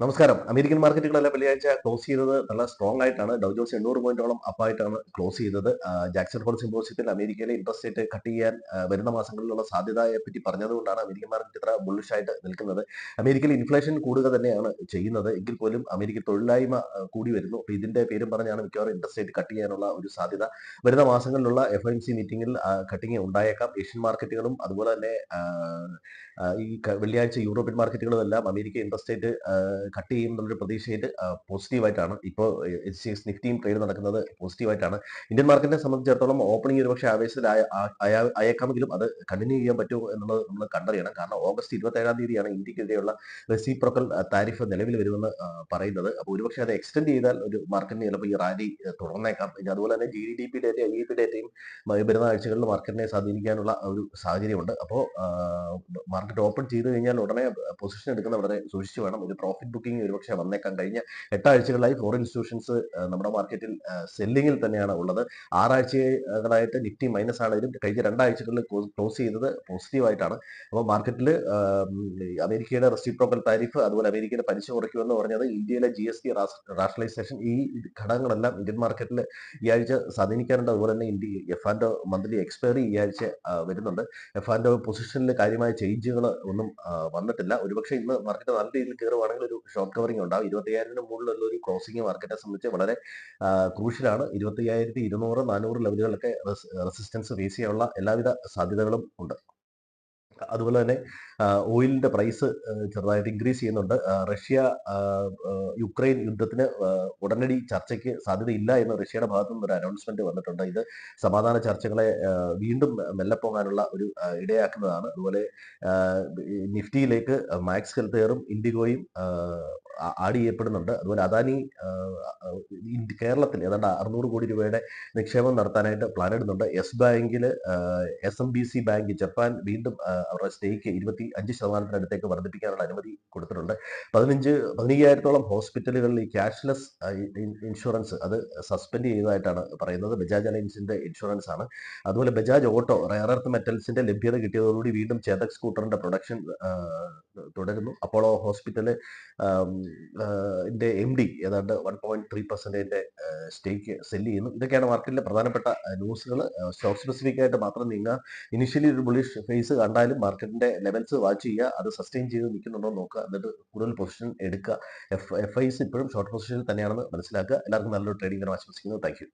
നമസ്കാരം. അമേരിക്കൻ മാർക്കറ്റുകളെല്ലാം വെള്ളിയാഴ്ച ക്ലോസ് ചെയ്തത് നല്ല സ്ട്രോങ് ആയിട്ടാണ്. ഡൗ ജോൺസ് 800 പോയിന്റോളം അപ്പായിട്ടാണ് ക്ലോസ് ചെയ്തത്. ജാക്സൺ ഹോൾ സിമ്പോസിയത്തിൽ അമേരിക്കയിലെ ഇൻട്രസ്റ്റ് റേറ്റ് കട്ട് ചെയ്യാൻ വരുന്ന മാസങ്ങളിലുള്ള സാധ്യതയെ പറ്റി പറഞ്ഞതുകൊണ്ടാണ് അമേരിക്കൻ മാർക്കറ്റ് ഇത്ര ബുള്ളിഷ് ആയിട്ട് നിൽക്കുന്നത്. അമേരിക്കയിൽ ഇൻഫ്ലേഷൻ കൂടുക തന്നെയാണ് ചെയ്യുന്നത്. എങ്കിൽ പോലും അമേരിക്കൻ തൊഴിലില്ലായ്മ കൂടി വരുന്നു. അപ്പോൾ ഇതിന്റെ പേരും പറഞ്ഞാണ് മിക്കവാറും ഇൻട്രസ്റ്റ് റേറ്റ് കട്ട് ചെയ്യാനുള്ള ഒരു സാധ്യത. വരുന്ന മാസങ്ങളിലുള്ള FOMC മീറ്റിംഗിൽ കട്ടിങ് ഉണ്ടായേക്കാം. ഏഷ്യൻ മാർക്കറ്റുകളും അതുപോലെ തന്നെ വെള്ളിയാഴ്ച യൂറോപ്യൻ മാർക്കറ്റുകളും എല്ലാം അമേരിക്ക ഇൻട്രസ്റ്റ് റേറ്റ് കട്ട് ചെയ്യും എന്നുള്ളൊരു പ്രതീക്ഷയിൽ പോസിറ്റീവായിട്ടാണ് ഇപ്പോൾ നിഫ്റ്റിയും ട്രേഡ് നടക്കുന്നത് പോസിറ്റീവായിട്ടാണ്. ഇന്ത്യൻ മാർക്കറ്റിനെ സംബന്ധിച്ചിടത്തോളം ഓപ്പണിംഗ് ഒരുപക്ഷെ ആവേശത്തിൽ അയക്കാമെങ്കിലും അത് കണ്ടിന്യൂ ചെയ്യാൻ പറ്റുമോ എന്നുള്ളത് നമ്മൾ കണ്ടറിയണം. കാരണം ഓഗസ്റ്റ് 27 തീയതിയാണ് ഇന്ത്യക്കെതിരെയുള്ള റെസിപ്രോക്കൽ താരിഫ് നിലവിൽ വരുമെന്ന് പറയുന്നത്. അപ്പോൾ ഒരുപക്ഷെ അത് എക്സ്റ്റെൻഡ് ചെയ്താൽ ഒരു മാർക്കറ്റിന് ചിലപ്പോൾ ഈ റാലി തുടർന്നേക്കാം. ഇനി അതുപോലെ തന്നെ GDP ഡേറ്റ IEP ഡേറ്റയും വരുന്ന ആഴ്ചകളിൽ മാർക്കറ്റിനെ സ്വാധീനിക്കാനുള്ള ഒരു സാഹചര്യമുണ്ട്. അപ്പോൾ മാർക്കറ്റ് ഓപ്പൺ ചെയ്ത് കഴിഞ്ഞാൽ ഉടനെ പൊസിഷൻ എടുക്കുന്ന വളരെ സൂക്ഷിച്ചു വേണം. ഒരു പ്രോഫിറ്റ് ബുക്കിംഗ് ഒരുപക്ഷെ വന്നേക്കാം. കഴിഞ്ഞ 8 ആഴ്ചകളായി ഫോറിൻ ഇൻസ്റ്റിറ്റ്യൂഷൻസ് നമ്മുടെ മാർക്കറ്റിൽ സെല്ലിങ്ങിൽ തന്നെയാണ് ഉള്ളത്. 6 ആഴ്ചകളായിട്ട് നിഫ്റ്റി മൈനസ് ആണെങ്കിലും കഴിഞ്ഞ 2 ആഴ്ചകളിൽ ക്ലോസ് ചെയ്തത് പോസിറ്റീവായിട്ടാണ്. അപ്പോൾ മാർക്കറ്റിൽ അമേരിക്കയുടെ റെസിപ്രോക്കൽ താരിഫ് അതുപോലെ അമേരിക്കയുടെ പലിശ കുറയ്ക്കുമെന്ന് പറഞ്ഞത് ഇന്ത്യയിലെ GST റാഷണലൈസേഷൻ ഈ ഘടകങ്ങളെല്ലാം ഇന്ത്യൻ മാർക്കറ്റിൽ ഈ ആഴ്ച സ്വാധീനിക്കാറുണ്ട്. അതുപോലെ തന്നെ എഫ് ആൻഡ് മന്ത്ലി എക്സ്പയറി ഈ ആഴ്ച വരുന്നുണ്ട്. എഫ് ആൻഡ് പൊസിഷനിൽ കാര്യമായ ചേഞ്ചുകൾ ഒന്നും വന്നിട്ടില്ല. ഒരുപക്ഷെ ഇന്ന് മാർക്കറ്റ് നല്ല രീതിയിൽ കയറുവാണെങ്കിൽ ഒരു ഷോർട്ട് കവറിംഗ് ഉണ്ടാവും. 25,000 മുകളിലുള്ള ഒരു ക്ലോസിംഗ് മാർക്കറ്റിനെ സംബന്ധിച്ച് വളരെ ക്രൂഷ്യലാണ്. 25,200, 400 ലെവലുകളൊക്കെ റെസിസ്റ്റൻസ് ഫേസ് ചെയ്യാനുള്ള എല്ലാവിധ സാധ്യതകളും ഉണ്ട്. അതുപോലെ തന്നെ ഓയിലിന്റെ പ്രൈസ് ചെറുതായിട്ട് ഇൻക്രീസ് ചെയ്യുന്നുണ്ട്. റഷ്യ യുക്രൈൻ യുദ്ധത്തിന് ഉടനടി ചർച്ചയ്ക്ക് സാധ്യതയില്ല എന്ന് റഷ്യയുടെ ഭാഗത്തു നിന്ന് ഒരു അനൗൺസ്മെന്റ് വന്നിട്ടുണ്ട്. ഇത് സമാധാന ചർച്ചകളെ വീണ്ടും മെല്ലെ പോകാനുള്ള ഒരു ഇടയാക്കുന്നതാണ്. അതുപോലെ നിഫ്റ്റിയിലേക്ക് മാക്സ് ഹെൽത്ത് കെയറും ഇൻഡിഗോയും ആഡ് ചെയ്യപ്പെടുന്നുണ്ട്. അതുപോലെ അദാനി കേരളത്തിൽ ഏതാണ്ട് 600 കോടി രൂപയുടെ നിക്ഷേപം നടത്താനായിട്ട് പ്ലാൻ ഇടുന്നുണ്ട്. യെസ് ബാങ്കിൽ SMBC ബാങ്ക് ജപ്പാൻ വീണ്ടും അവരുടെ സ്റ്റേക്ക് 25% വർദ്ധിപ്പിക്കാനുള്ള അനുമതി കൊടുത്തിട്ടുണ്ട്. 15,000-ഓളം ഹോസ്പിറ്റലുകളിൽ ഈ ക്യാഷ്ലെസ് ഇൻഷുറൻസ് അത് സസ്പെൻഡ് ചെയ്തതായിട്ടാണ് പറയുന്നത്. ബജാജ് അലയൻസിന്റെ ഇൻഷുറൻസ് ആണ്. അതുപോലെ ബജാജ് ഓട്ടോ റെയർ എർത്ത് മെറ്റൽസിന്റെ ലഭ്യത കിട്ടിയതോടുകൂടി വീണ്ടും ചേതക് സ്കൂട്ടറിന്റെ പ്രൊഡക്ഷൻ തുടരുന്നു. അപ്പോളോ ഹോസ്പിറ്റല് MD ഏതാണ്ട് 1.3% സ്റ്റേക്ക് സെല്ല് ചെയ്യുന്നു. ഇതൊക്കെയാണ് മാർക്കറ്റിലെ പ്രധാനപ്പെട്ട ന്യൂസുകൾ. സ്റ്റോക്ക് സ്പെസിഫിക് ആയിട്ട് മാത്രം നീങ്ങുക. ഇനിഷ്യലി ഒരു ബുള്ളിഷ് ഫേസ് കണ്ടാലും മാർക്കറ്റിന്റെ ലെവൽസ് വാച്ച് ചെയ്യുക. അത് സസ്റ്റെയിൻ ചെയ്ത് നിൽക്കുന്നുണ്ടോ എന്ന് നോക്കുക. എന്നിട്ട് കൂടുതൽ പൊസിഷൻ എടുക്കുക. FIs ഇപ്പോഴും ഷോർട്ട് പൊസിഷനിൽ തന്നെയാണെന്ന് മനസ്സിലാക്കുക. എല്ലാവർക്കും നല്ലൊരു ട്രേഡിംഗ് ആശംസിക്കുന്നു. Thank you.